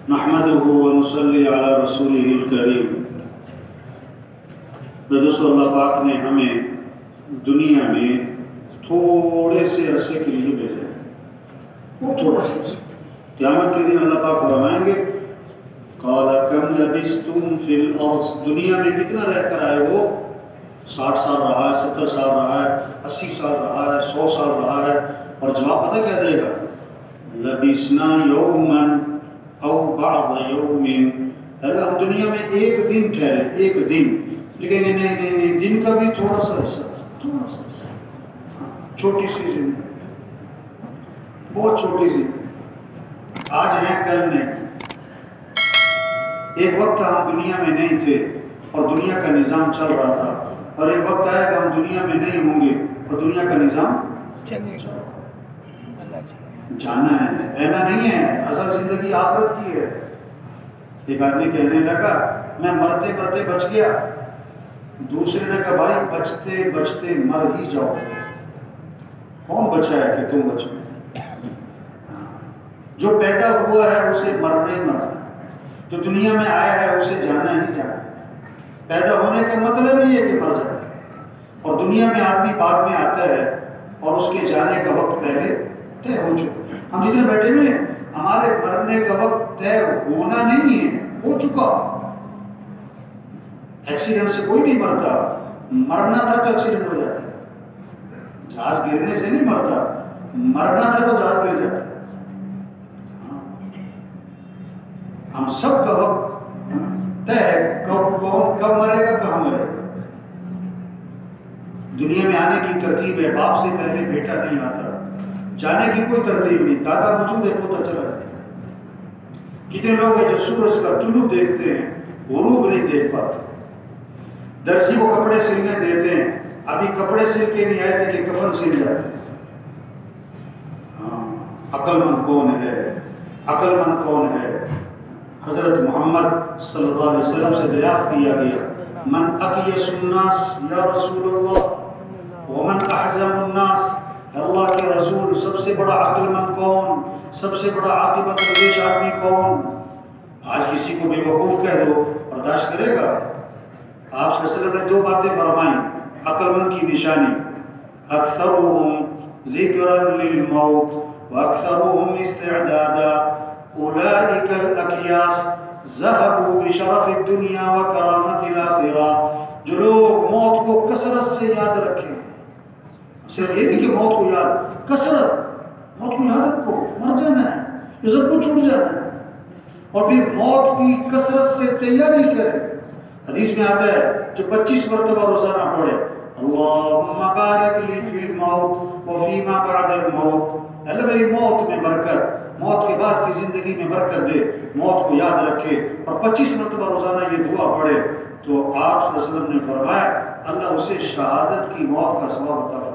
نحمده ونصلي على رسوله الكريم۔ دوستو، اللہ پاک نے ہمیں دنیا میں تھوڑے سے عرصے کے لیے بھیجا ہے، وہ تھوڑا سا۔ قیامت کے دن اللہ پاک فرمائیں گے قال کم لبثتم فی الارض، دنیا میں کتنا رہ کر آئے ہو؟ 60 سال رہا ہے، 70 سال رہا ہے، 80 سال رہا ہے، 100 سال رہا ہے؟ اور جواب پتہ کیا دے گا؟ لبثنا یوما او بعض یوم، اگر ہم دنیا میں ایک دن ٹھہرے، ایک دن، لیکن نہیں دن کا بھی تھوڑا سا حصہ، تھوڑا سا چھوٹی سی زندگی، بہت چھوٹی سی، آج ہیں کل نہیں۔ ایک وقت ہم دنیا میں نہیں تھے اور دنیا کا نظام چل رہا تھا، اور ایک وقت آیا کہ ہم دنیا میں نہیں ہوں گے اور دنیا کا نظام چلے گا۔ جانا ہے، رہنا نہیں ہے۔ اصل زندگی آخرت کی ہے۔ ایک آدمی کہنے لگا میں مرتے مرتے بچ گیا، دوسرے نے کہا بھائی بچتے بچتے مر ہی جاؤ، کون بچا ہے کہ تم بچو؟ جو پیدا ہوا ہے اسے مرنا ہی مرنا، جو دنیا میں آیا ہے اسے جانا ہی جانا۔ پیدا ہونے کا مطلب ہی ہے کہ مر جاتا ہے، اور دنیا میں آدمی بعد میں آتا ہے اور اس کے جانے کا وقت پہلے طے ہو چکا۔ ہم جتنے بیٹھے ہوئے ہیں، ہمارے مرنے کا وقت طے ہونا نہیں ہے، ہو چکا۔ ایکسیڈنٹ سے کوئی نہیں مرتا، مرنا تھا تو ایکسیڈنٹ ہو جاتا، جہاز گرنے سے نہیں مرتا، مرنا تھا تو جہاز گر جاتا۔ ہم سب کا وقت طے ہے، کب مرے گا، کہاں مرے گا۔ دنیا میں آنے کی ترتیب ہے، باپ سے پہلے بیٹا نہیں آتا، جانے کی کوئی ترتیب نہیں، دادا موجود ہے پوتا چلا جائے۔ کتنے لوگ ہیں جو سورج کا طلوع دیکھتے ہیں، غروب نہیں دیکھ پاتے۔ درزی کو کپڑے سلنے دیتے ہیں، ابھی کپڑے سل کے نہیں آئے تھے کہ کفن سل جاتے۔ عقل مند کون ہے؟ عقل مند کون ہے؟ حضرت محمد صلی اللہ علیہ وسلم سے دریافت کیا گیا من اقیس الناس یا رسول اللہ ومن احزم الناس، اللہ کے رسول سب سے بڑا عقل مند کون، سب سے بڑا عاقبت اندیش آدمی کون؟ آج کسی کو بے وقوف کہہ دو، برداشت کرے گا؟ آپ صلی اللہ علیہ وسلم نے 2 باتیں فرمائیں عقل مند کی نشانی، اکثرهم ذکرا للموت واکثرهم استعدادا، اولئک الاکیاس ذهبوا بشرف الدنیا وکرامت الاخرہ، جو لوگ موت کو کثرت سے یاد رکھیں، صرف یہ نہیں کہ موت کو یاد، کثرت، موت کو یاد رکھو، مر جانا ہے، یہ سب کو چھوٹ جانا ہے، اور پھر موت کی کثرت سے تیاری کریں۔ حدیث میں آتا ہے جو 25 مرتبہ روزانہ پڑھے اللہم بارک لی فی الموت وفیما بعد الموت، اللہ میری موت میں برکت، موت کے بعد کی زندگی میں برکت دے، موت کو یاد رکھے، اور 25 مرتبہ روزانہ یہ دعا پڑھے، تو آپ صلی اللہ علیہ وسلم نے فرمایا اللہ اسے شہادت کی موت کا ثواب عطا فرمائے۔